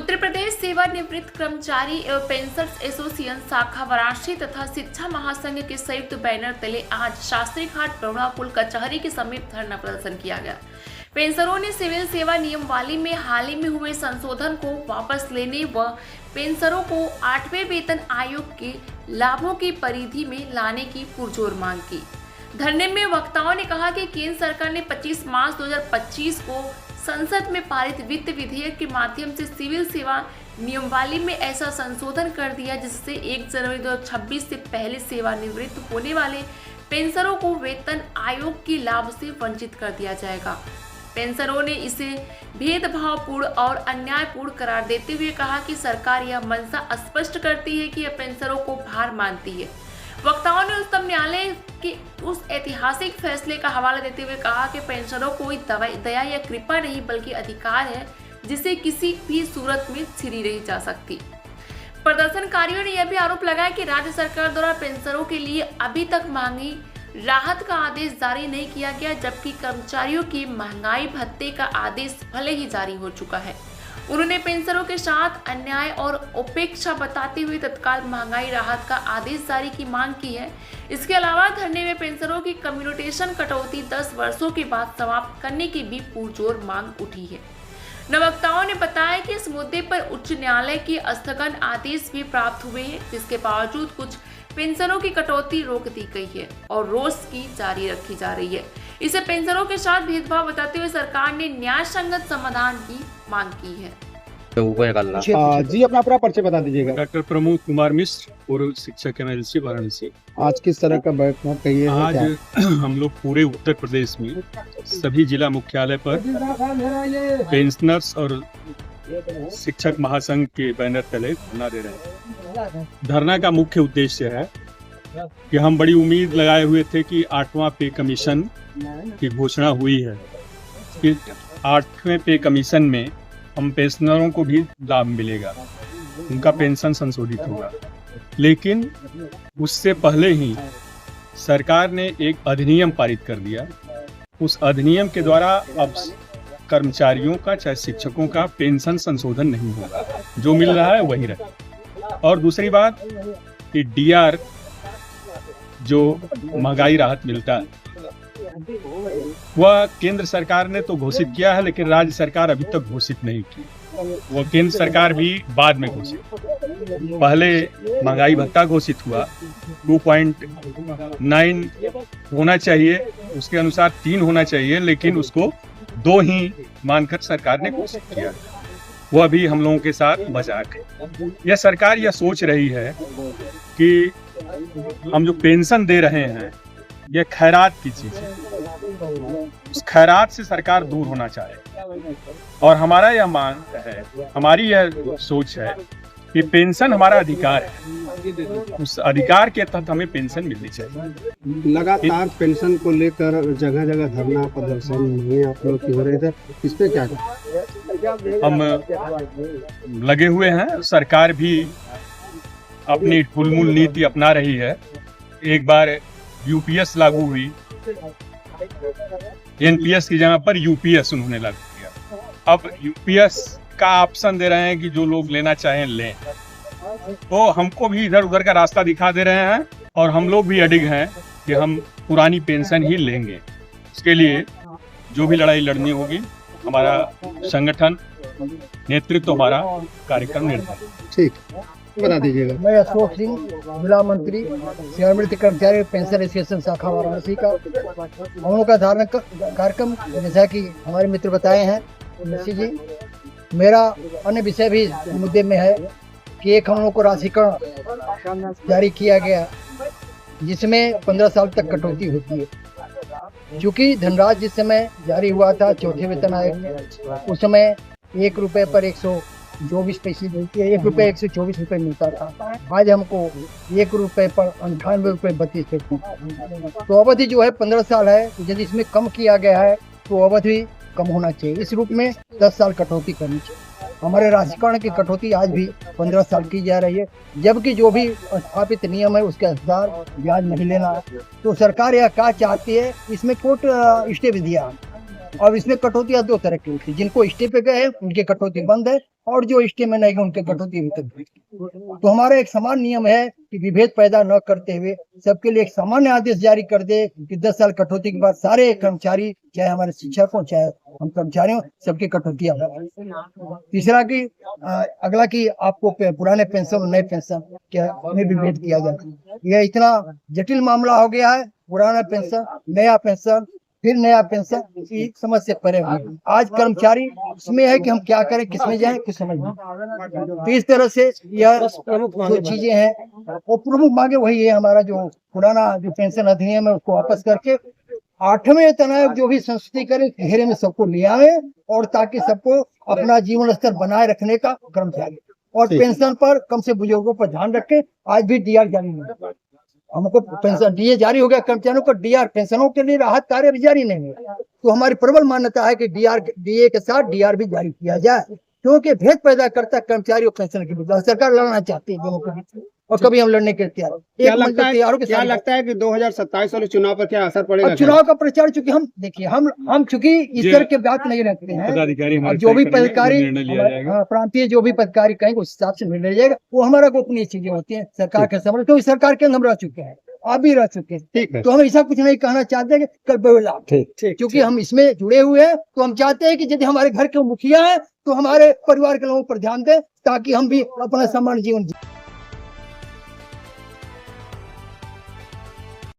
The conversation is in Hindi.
उत्तर प्रदेश सेवानिवृत्त कर्मचारी एवं पेंशनर्स एसोसिएशन शाखा वाराणसी तथा शिक्षा महासंघ के संयुक्त बैनर तले आज शास्त्री घाट बरुणा पुल कचहरी के समीप धरना प्रदर्शन किया गया। पेंशनरों ने सिविल सेवा नियमावली में हाल ही में हुए संशोधन को वापस लेने व पेंशनरों को 8वें वेतन आयोग के लाभों की परिधि में लाने की पुरजोर मांग की। धरने में वक्ताओं ने कहा कि केंद्र सरकार ने 25 मार्च 2025 को संसद में पारित वित्त विधेयक के माध्यम से सिविल सेवा नियमावली में ऐसा संशोधन कर दिया जिससे 1 जनवरी 2026 से पहले सेवानिवृत्त होने वाले पेंशनरों को वेतन आयोग के लाभ से वंचित कर दिया जाएगा। पेंशनरों ने इसे भेदभावपूर्ण और अन्यायपूर्ण करार देते हुए कहा कि सरकार यह मंशा स्पष्ट करती है कि यह पेंशनरों को भार मानती है। वक्ताओं ने उच्चतम न्यायालय के उस ऐतिहासिक फैसले का हवाला देते हुए कहा कि पेंशनरों को कोई दया या कृपा नहीं बल्कि अधिकार है जिसे किसी भी सूरत में छीनी नहीं जा सकती। प्रदर्शनकारियों ने यह भी आरोप लगाया कि राज्य सरकार द्वारा पेंशनरों के लिए अभी तक मांगी राहत का आदेश जारी नहीं किया गया, जबकि कर्मचारियों की महंगाई भत्ते का आदेश भले ही जारी हो चुका है। उन्होंने पेंशनरों के साथ अन्याय और उपेक्षा बताते हुए तत्काल महंगाई राहत का आदेश जारी की मांग की है। इसके अलावा धरने में पेंशनरों की कम्युटेशन कटौती 10 वर्षों के बाद समाप्त करने की भी पुरजोर मांग उठी है। नवक्ताओं ने बताया कि इस मुद्दे पर उच्च न्यायालय के स्थगन आदेश भी प्राप्त हुए हैं, जिसके बावजूद कुछ पेंशनों की कटौती रोक दी गई है और रोष की जारी रखी जा रही है। इसे पेंशनरों के साथ भेदभाव बताते हुए सरकार ने न्याय संगत समाधान की मांग की है। जी, अपना पूरा परिचय बता दीजिएगा। डॉक्टर प्रमोद कुमार मिश्र, पूर्व शिक्षक एमएलसी वाराणसी। आज किस तरह का बैठक कहिए? आज हम लोग पूरे उत्तर प्रदेश में सभी जिला मुख्यालय पर पेंशनर्स और शिक्षक महासंघ के बैनर तले धरना दे रहे हैं। धरना का मुख्य उद्देश्य है कि हम बड़ी उम्मीद लगाए हुए थे कि 8वां पे कमीशन की घोषणा हुई है कि 8वें पे कमीशन में हम पेंशनरों को भी लाभ मिलेगा, उनका पेंशन संशोधित होगा। लेकिन उससे पहले ही सरकार ने एक अधिनियम पारित कर दिया। उस अधिनियम के द्वारा अब कर्मचारियों का चाहे शिक्षकों का पेंशन संशोधन नहीं होगा, जो मिल रहा है वही रहे। और दूसरी बात कि डीआर जो महंगाई राहत मिलता है वह केंद्र सरकार ने तो घोषित किया है, लेकिन राज्य सरकार अभी तक घोषित नहीं की। वह केंद्र सरकार भी बाद में घोषित। पहले महंगाई भत्ता घोषित हुआ, 2.9 होना चाहिए, उसके अनुसार 3 होना चाहिए, लेकिन उसको 2 ही मानकर सरकार ने घोषित किया। वह भी हम लोगों के साथ मजाक है। यह सरकार यह सोच रही है कि हम जो पेंशन दे रहे हैं यह खैरात की चीज है, उस खैरात से सरकार दूर होना चाहे। और हमारा यह मांग है, हमारी यह सोच है कि पेंशन हमारा अधिकार है, उस अधिकार के तहत हमें पेंशन मिलनी चाहिए। लगातार पेंशन को लेकर जगह जगह धरना प्रदर्शन आप लोग की हो रहे थे, इस पे क्या हम लगे हुए हैं। सरकार भी अपनी टुलमुल नीति अपना रही है। एक बार यूपीएस लागू हुई, एनपीएस की जगह पर यूपीएस उन्होंने लागू किया। अब यूपीएस का ऑप्शन दे रहे हैं कि जो लोग लेना चाहें लें। तो हमको भी इधर उधर का रास्ता दिखा दे रहे हैं और हम लोग भी अडिग हैं कि हम पुरानी पेंशन ही लेंगे। उसके लिए जो भी लड़ाई लड़नी होगी, हमारा संगठन नेतृत्व, हमारा कार्यक्रम निर्धारित। ठीक बता दीजिएगा। मैं अशोक सिंह, जिला मंत्री सेवानिवृत्त कर्मचारी पेंशन एसोसिएशन शाखा वाराणसी का। हम लोग का धारणा कार्यक्रम जैसा कि हमारे मित्र बताए हैं जी, मेरा अन्य विषय भी मुद्दे में है कि एक हम लोग को राशिकरण जारी किया गया जिसमें 15 साल तक कटौती होती है। चूँकि धनराशि जिस समय जारी हुआ था 4थे वेतन आयोग, उस समय 1 रुपये पर 124 पैसे मिलती है, 1 रुपये 124 रुपये मिलता था। आज हमको 1 रुपये पर 98 रुपये 32 पैसे। तो अवधि जो है 15 साल है, यदि इसमें कम किया गया है तो अवधि कम होना चाहिए। इस रूप में 10 साल कटौती करनी चाहिए। हमारे राशिकरण की कटौती आज भी 15 साल की जा रही है, जबकि जो भी स्थापित नियम है उसके अनुसार ब्याज नहीं लेना। तो सरकार यह क्या चाहती है, इसमें कोर्ट स्टे विधियाँ और इसमें कटौती दो तरह की होती है, जिनको स्टे पे गए हैं उनके कटौती बंद है, और जो स्टे में नहीं गए उनके कटौती अभी तक। तो हमारा एक समान नियम है कि विभेद पैदा न करते हुए सबके लिए एक सामान्य आदेश जारी कर दे कि 10 साल कटौती के बाद सारे कर्मचारी, चाहे हमारे शिक्षक हो चाहे हम कर्मचारी हो, सबकी कटौती हो। तीसरा की अगला की आपको पुराने पेंशन और नए पेंशन क्या में विभेद किया जाए। यह इतना जटिल मामला हो गया है, पुराना पेंशन, नया पेंशन, फिर नया पेंशन, की समझ से परे हुई। आज कर्मचारी इसमें है कि हम क्या करें, किसमें जाएं, कुछ समझ नहीं। तो इस तरह से यह जो चीजें हैं वो प्रमुख मांगे वही है, हमारा जो पुराना जो पेंशन अधिनियम है उसको वापस करके 8वें तनाव जो भी संस्कृति करे घेरे में सबको ले आवे, और ताकि सबको अपना जीवन स्तर बनाए रखने का कर्मचारी, और पेंशन पर कम से बुजुर्गों पर ध्यान रखें। आज भी डीआर जारी नहीं है, हमको पेंशन डीए जारी हो गया, कर्मचारियों को डीआर पेंशनों के लिए राहत कार्य अभी जारी नहीं है। तो हमारी प्रबल मान्यता है कि डीए के साथ डीआर भी जारी किया जाए, क्योंकि भेद पैदा करता है कर्मचारी और पेंशन के बीच। सरकार लड़ना चाहती है दोनों के बीच, और कभी हम लड़ने के तैयार। क्या लगता है कि 2027 वाले चुनाव पर क्या असर पड़ेगा? चुनाव का प्रचार, चूंकि हम देखिए हम चूंकि इस तरह के बात नहीं रखते हैं, पदाधिकारी जो भी पदाधिकारी प्रांतीय जो भी पदाधिकारी कहेंगे उस हिसाब से निर्णय लिया जाएगा। वो हमारा गोपनीय चीजें होती हैं सरकार के समझ, क्योंकि सरकार के अंदर हम रह चुके हैं, आप भी रह चुके हैं। ठीक है, तो हम ऐसा कुछ नहीं कहना चाहते कि कर्तव्य लाभ, क्योंकि हम इसमें जुड़े हुए हैं। तो हम चाहते हैं कि यदि हमारे घर के मुखिया है तो हमारे परिवार के लोगों पर ध्यान दें, ताकि हम भी अपना सामान्य जीवन